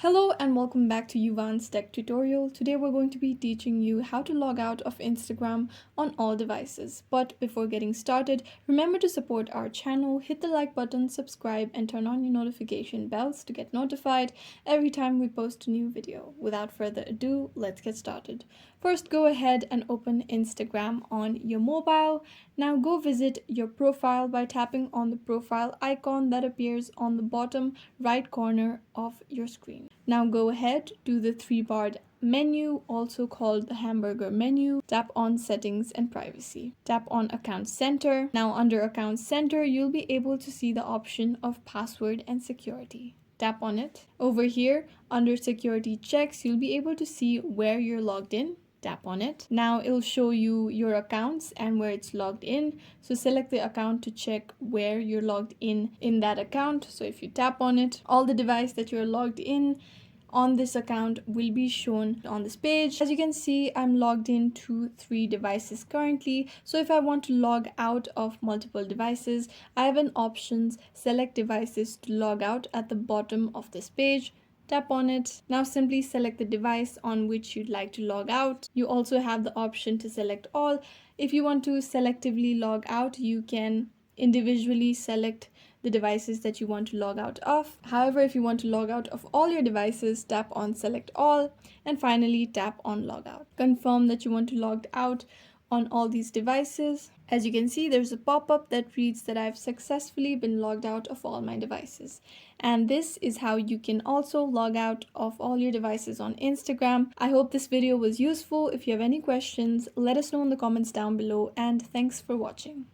Hello and welcome back to Yuvan's Tech Tutorial. Today we're going to be teaching you how to log out of Instagram on all devices. But before getting started, remember to support our channel, hit the like button, subscribe, and turn on your notification bells to get notified every time we post a new video. Without further ado, let's get started. First, go ahead and open Instagram on your mobile. Now go visit your profile by tapping on the profile icon that appears on the bottom right corner of your screen. Now go ahead to the three-barred menu, also called the hamburger menu. Tap on Settings and Privacy. Tap on Account Center. Now under Account Center, you'll be able to see the option of Password and Security. Tap on it. Over here, under Security Checks, you'll be able to see where you're logged in. Tap on it. Now it'll show you your accounts and where it's logged in. So select the account to check where you're logged in that account. So if you tap on it, all the device that you're logged in on this account will be shown on this page. As you can see, I'm logged in to 3 devices currently. So if I want to log out of multiple devices, I have an option, select devices to log out at the bottom of this page. Tap on it. Now simply select the device on which you'd like to log out. You also have the option to select all. If you want to selectively log out, you can individually select the devices that you want to log out of. However, if you want to log out of all your devices, tap on Select All, and finally tap on Logout. Confirm that you want to log out on all these devices. As you can see, there's a pop-up that reads that I've successfully been logged out of all my devices. And this is how you can also log out of all your devices on Instagram. I hope this video was useful. If you have any questions, let us know in the comments down below, and thanks for watching.